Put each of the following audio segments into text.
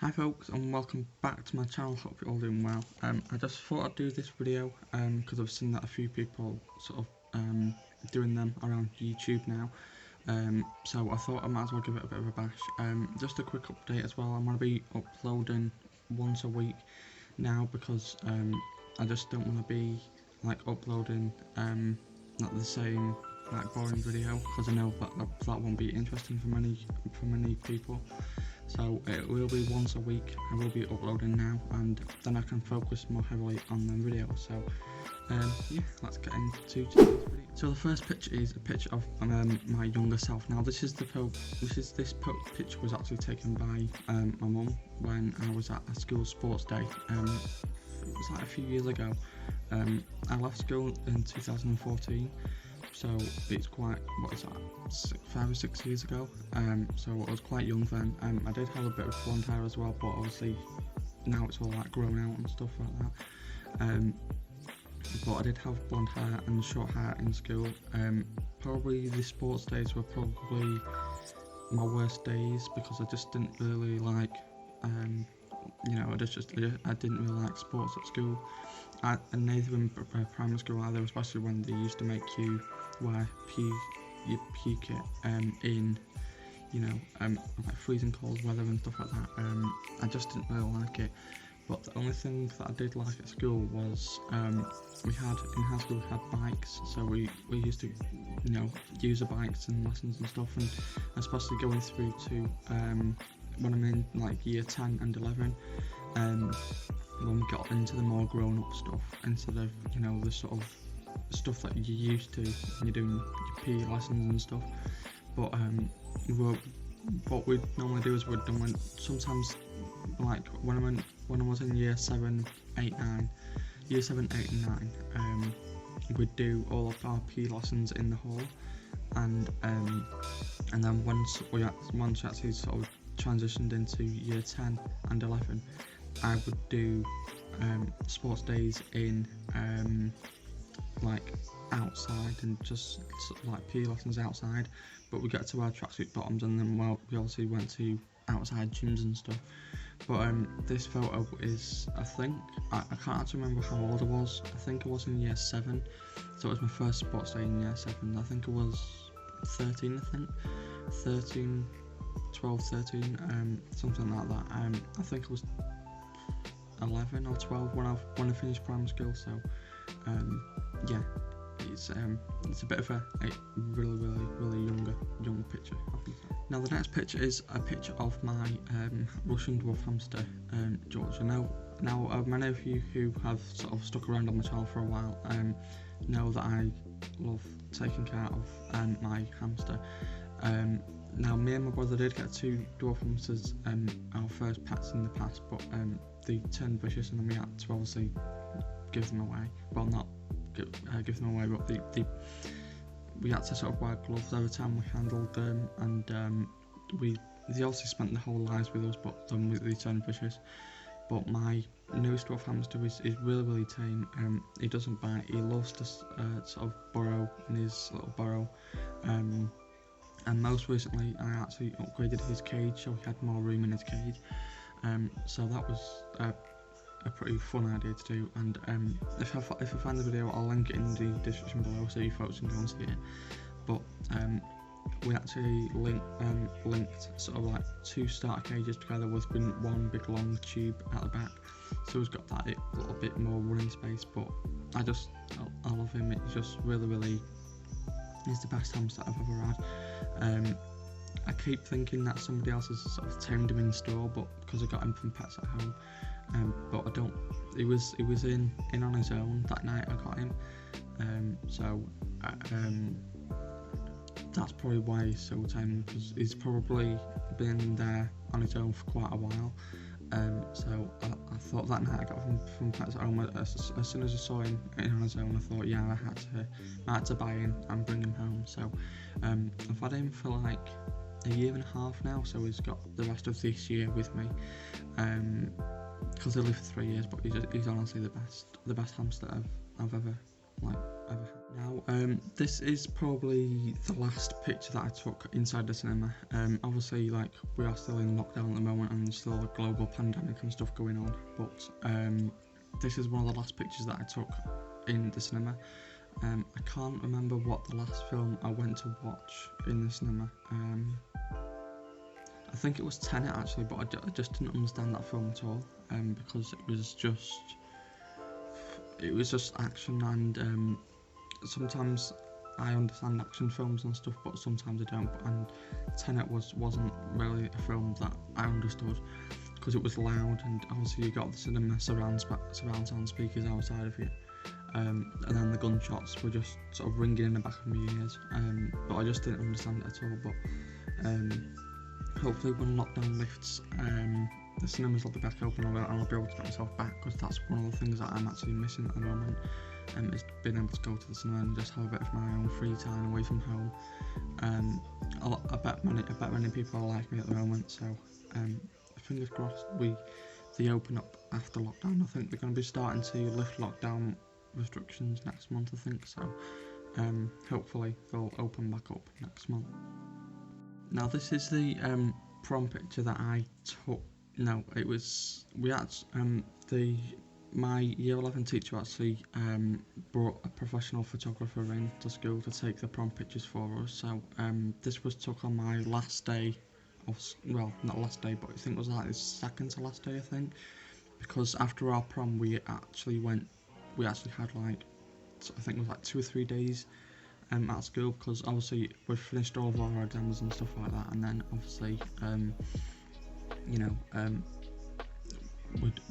Hi folks, and welcome back to my channel. Hope you're all doing well. I just thought I'd do this video because I've seen that a few people sort of doing them around YouTube now. So I thought I might as well give it a bit of a bash. Just a quick update as well. I'm going to be uploading once a week now because I just don't want to be like uploading not the same like boring video, because I know that won't be interesting for many people. So it will be once a week. I will be uploading now, and then I can focus more heavily on the video. So yeah, let's get into today's video. So the first picture is a picture of my younger self. Now this picture was actually taken by my mum when I was at a school sports day. It was like a few years ago. I left school in 2014. So it's quite, what is that, 5 or 6 years ago, so I was quite young then. I did have a bit of blonde hair as well, but obviously now it's all like grown out and stuff like that. But I did have blonde hair and short hair in school. Probably the sports days were probably my worst days because I just didn't really like, you know, I didn't really like sports at school. And neither in primary school either, especially when they used to make you wear your PE kit in, you know, like freezing cold weather and stuff like that. I just didn't really like it. But the only thing that I did like at school was we had in high school we had bikes, so we used to, you know, use the bikes in lessons and stuff, and especially going through to when I'm in like year 10 and 11. When we got into the more grown-up stuff, instead of, you know, the sort of stuff that you're used to when you're doing your PE lessons and stuff. But what we'd normally do is sometimes, like when I was in year 7, 8, 9, we'd do all of our PE lessons in the hall, and then once we actually sort of transitioned into year 10 and 11, I would do sports days in like outside, and just like PE lessons outside, but we get to wear tracksuit bottoms, and then we obviously went to outside gyms and stuff. But this photo is, I think, I can't actually remember how old I was. I think I was in year 7, so it was my first sports day in year 7. I think I was 13, 12, 13, something like that. I think it was 11 or 12 when I finished primary school. So yeah, it's a bit of a really young picture, I think. Now the next picture is a picture of my Russian dwarf hamster, George. Now many of you who have sort of stuck around on my channel for a while know that I love taking care of my hamster. Now me and my brother did get 2 dwarf hamsters, our first pets in the past, but they turned vicious, and then we had to obviously give them away. Well, not give them away, but we had to sort of wear gloves every time we handled them, and they also spent their whole lives with us, but then they turned vicious. But my newest dwarf hamster is really tame. He doesn't bite. He loves to sort of burrow in his little burrow. And most recently I actually upgraded his cage, so he had more room in his cage. So that was a pretty fun idea to do, and if I find the video, I'll link it in the description below so you folks can go and see it. But we actually linked sort of like 2 starter cages together with one big long tube at the back, so he's got that little bit more running space. But I love him. It's just really, he's the best hamster I've ever had. I keep thinking that somebody else has sort of tamed him in store, but because I got him from Pets at Home, but I don't. He was in on his own that night I got him, so that's probably why he's so tame, because he's probably been there on his own for quite a while. So I thought that night I got him from Pets at Home, as soon as I saw him in on his own, I thought, yeah, I had to buy him and bring him home. So I've had him for like a year and a half now, so he's got the rest of this year with me, because he lived for 3 years. But he's honestly the best hamster I've ever had. Now this is probably the last picture that I took inside the cinema. Obviously, like, we are still in lockdown at the moment and there's still a global pandemic and stuff going on, but this is one of the last pictures that I took in the cinema. I can't remember what the last film I went to watch in the cinema. I think it was Tenet actually, but I just didn't understand that film at all, because it was just action, and sometimes I understand action films and stuff, but sometimes I don't. And Tenet wasn't really a film that I understood, because it was loud, and obviously you got the cinema surround sound speakers outside of you, and then the gunshots were just sort of ringing in the back of my ears, but I just didn't understand it at all. But hopefully when lockdown lifts, the cinemas will be back open, and I'll be able to get myself back, because that's one of the things that I'm actually missing at the moment, is being able to go to the cinema and just have a bit of my own free time away from home. I bet many people are like me at the moment, so fingers crossed they open up after lockdown. I think they're going to be starting to lift lockdown restrictions next month, I think, so hopefully they'll open back up next month. Now this is the prom picture that I took. No, it was, my year 11 teacher actually brought a professional photographer in to school to take the prom pictures for us. So this was took on my last day of, well, not last day, but I think it was like the second to last day, I think, because after our prom we actually had like, I think it was like 2 or 3 days at school, because obviously we've finished all of our exams and stuff like that, and then obviously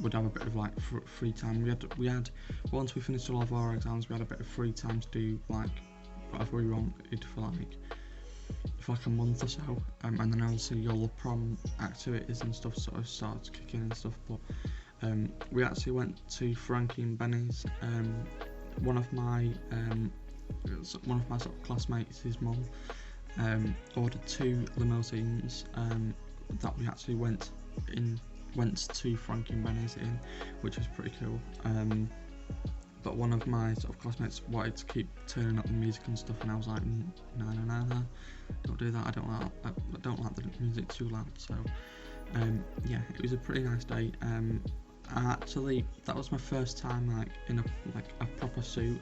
we'd have a bit of like free time. We had once we finished all of our exams, we had a bit of free time to do like whatever we wanted for like a month or so, and then obviously all the prom activities and stuff sort of started to kick in and stuff. But we actually went to Frankie and Benny's. One of my sort of classmates, his mum, ordered 2 limousines that we actually went to Frankie and Benny's in, which was pretty cool. But one of my sort of classmates wanted to keep turning up the music and stuff, and I was like, no, don't do that. I don't like the music too loud. So yeah, it was a pretty nice day. Actually, that was my first time like in a proper suit,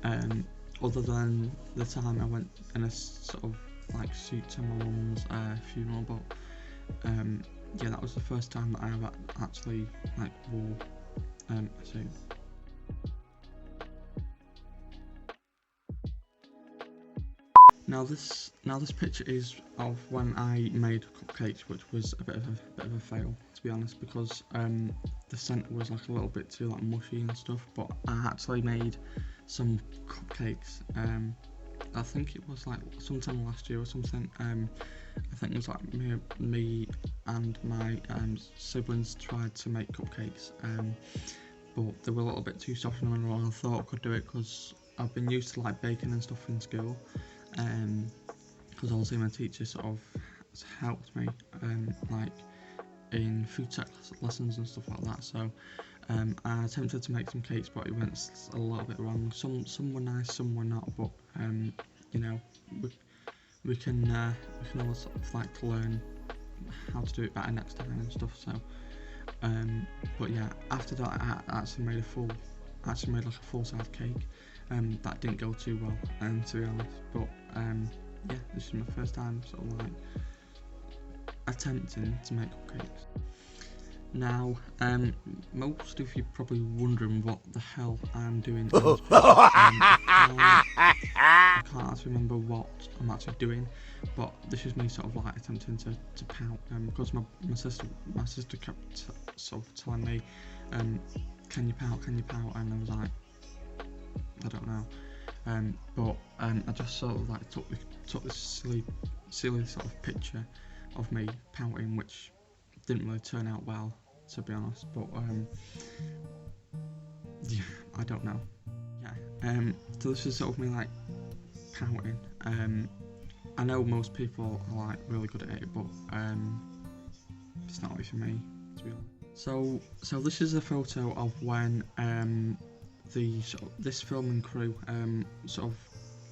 other than the time I went in a sort of like suit to my mum's funeral. But yeah, that was the first time that I ever actually like wore a suit. Now this picture is of when I made cupcakes, which was a bit of a fail, to be honest, because the centre was like a little bit too like mushy and stuff. But I actually made some cupcakes. I think it was like sometime last year or something. I think it was like me and my siblings tried to make cupcakes, but they were a little bit too soft and I thought I could do it, because I've been used to like baking and stuff in school, because obviously my teacher sort of helped me like in food tech lessons and stuff like that. So I attempted to make some cakes, but it went a little bit wrong. Some were nice, some were not, but you know, we can always sort of like learn how to do it better next time and stuff. So but yeah, after that I actually made like a full-size cake. That didn't go too well, to be honest. But yeah, this is my first time sort of like attempting to make cupcakes. Now, most of you probably wondering what the hell I'm doing in this picture. I can't actually remember what I'm actually doing, but this is me sort of like attempting to pout, because my sister kept sort of telling me, can you pout, and I was like, I don't know, but I just sort of like took this silly sort of picture of me pouting, which didn't really turn out well, to be honest. But yeah, I don't know. Yeah, so this is sort of me like pouting. I know most people are like really good at it, but it's not really for me, to be honest. So this is a photo of when this filming crew sort of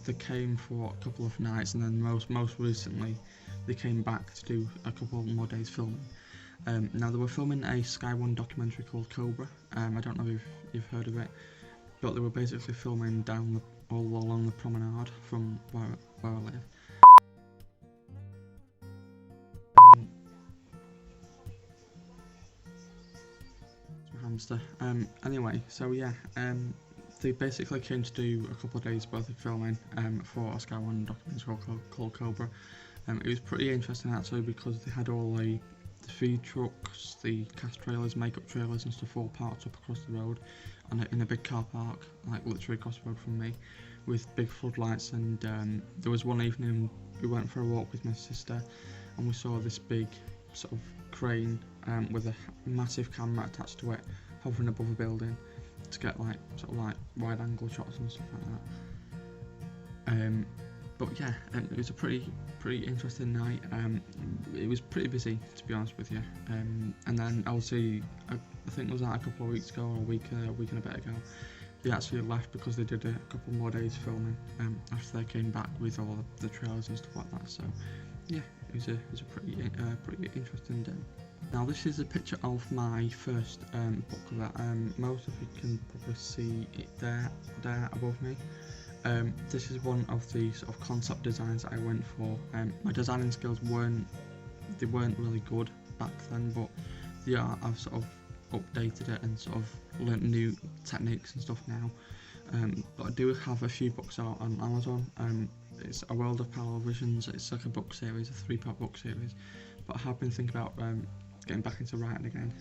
they came for a couple of nights, and then most recently they came back to do a couple more days filming. Now they were filming a Sky One documentary called Cobra. I don't know if you've heard of it, but they were basically filming all along the promenade from where I live. Hamster. Anyway, so yeah, they basically came to do a couple of days worth of filming for a Sky One documentary called Cobra. It was pretty interesting actually, because they had all the food trucks, the cast trailers, makeup trailers and stuff all parked up across the road in a big car park, like literally across the road from me, with big floodlights. And there was one evening we went for a walk with my sister, and we saw this big sort of crane with a massive camera attached to it, hovering above a building to get like sort of like wide angle shots and stuff like that. But yeah, it was a pretty interesting night. It was pretty busy, to be honest with you. And then obviously, I think it was like a couple of weeks ago, or a week and a bit ago, they actually left because they did a couple more days filming after they came back with all the trailers and stuff like that. So yeah, it was a pretty interesting day. Now this is a picture of my first book cover. Most of you can probably see it there above me. This is one of the sort of concept designs that I went for. My designing skills weren't really good back then, but yeah, I've sort of updated it and sort of learnt new techniques and stuff now. But I do have a few books out on Amazon. It's A World of Parallel Visions. It's like a book series, a 3-part book series. But I have been thinking about getting back into writing again,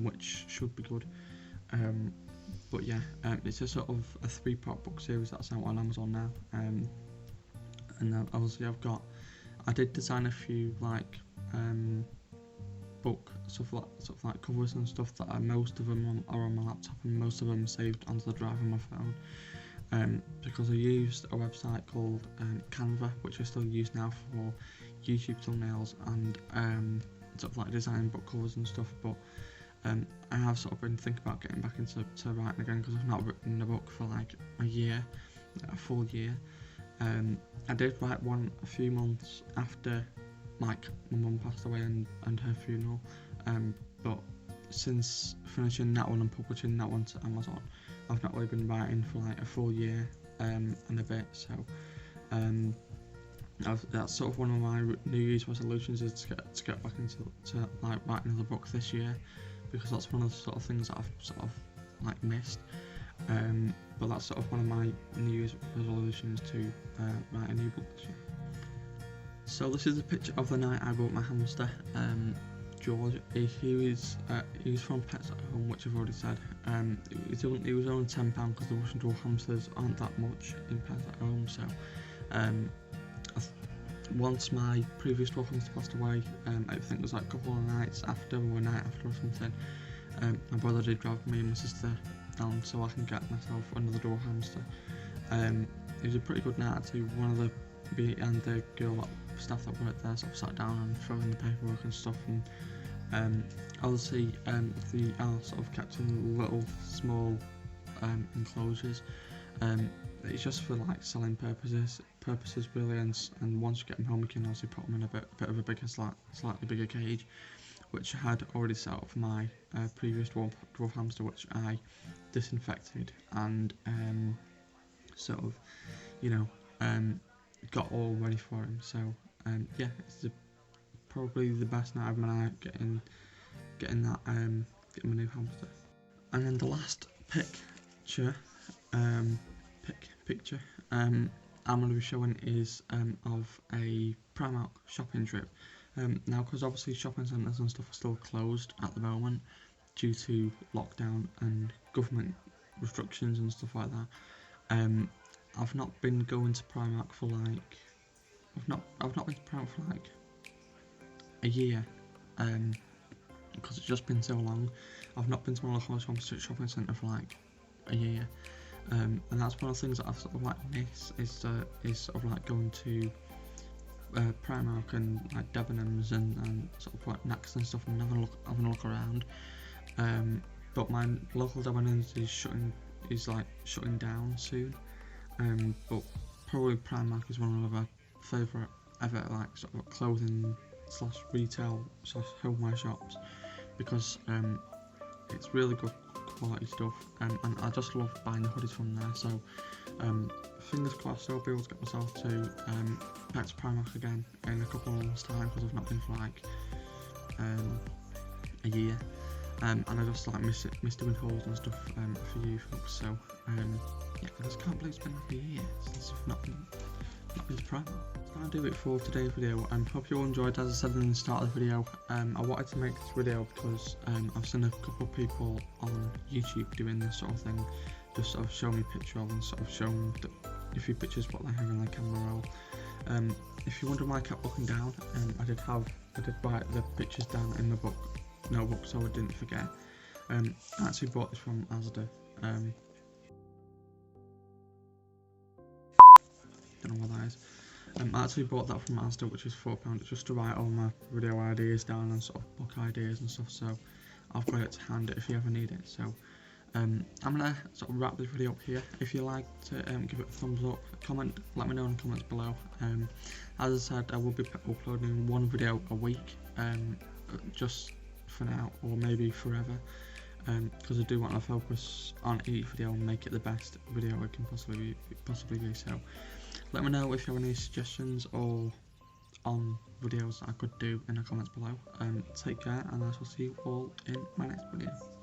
which should be good. But yeah, it's a sort of a 3-part book series that's out on Amazon now. And then obviously I did design a few like book sort of like covers and stuff that most of them are on my laptop, and most of them saved onto the drive on my phone. Because I used a website called Canva, which I still use now for YouTube thumbnails and sort of like designing book covers and stuff. But I have sort of been thinking about getting back into writing again, because I've not written a book for like a full year. I did write one a few months after like my mum passed away and her funeral, but since finishing that one and publishing that one to Amazon, I've not really been writing for like a full year and a bit. So that's sort of one of my New Year's resolutions, is to get back into like writing another book this year, because that's one of the sort of things that I've sort of like missed. But that's sort of one of my New Year's resolutions, to write a new book this year. So this is a picture of the night I bought my hamster. George, he was from Pets at Home, which I've already said. He was only £10 because the Russian dwarf hamsters aren't that much in Pets at Home. So once my previous dwarf hamster passed away, I think it was like a couple of nights after, or a night after or something, my brother did drive me and my sister down so I can get myself another dwarf hamster. It was a pretty good night too. One of the and the girl staff that worked there sort of sat down and threw in the paperwork and stuff, and obviously they are sort of kept in little small enclosures. It's just for like selling purposes really, and once you get them home you can also put them in a bit of a bigger, slightly bigger cage, which I had already set up for my previous dwarf hamster, which I disinfected and sort of, you know, got all ready for him. So yeah, it's probably the best night of my life, getting my new hamster. And then the last picture I'm going to be showing is of a Primark shopping trip. Now, because obviously shopping centres and stuff are still closed at the moment due to lockdown and government restrictions and stuff like that, I've not been going to Primark for like I've not been to Primark for like a year, because it's just been so long. I've not been to my local shopping centre for like a year, and that's one of the things that I've sort of like miss is sort of like going to Primark and like Debenhams and sort of like Next and stuff, and having a look around. But my local Debenhams is shutting down soon. But probably Primark is one of my favourite ever like sort of clothing slash retail slash homeware shops, because it's really good quality stuff, and I just love buying the hoodies from there. So fingers crossed I'll be able to get myself to back to Primark again in a couple of months' time, because I've not been for like a year, and I just like miss doing hauls and stuff for you folks. So yeah, I just can't believe it's been like a year since I've not been to Prom. That's gonna do it for today's video. Hope you all enjoyed. As I said in the start of the video, I wanted to make this video because I've seen a couple of people on YouTube doing this sort of thing, just sort of show me picture of and sort of show them a few pictures what they have in their camera roll. If you wonder why I kept looking down, I did write the pictures down in the notebook so I didn't forget. I actually bought this from Asda. Don't know what that is. I actually bought that from Asda, which is £4, just to write all my video ideas down and sort of book ideas and stuff, so I've got it to hand if you ever need it. So I'm gonna sort of wrap this video up here. If you like to give it a thumbs up, comment, let me know in the comments below. As I said, I will be uploading one video a week, just for now, or maybe forever, because I do want to focus on each video and make it the best video it can possibly be. So let me know if you have any suggestions or on videos I could do in the comments below. Take care, and I shall see you all in my next video.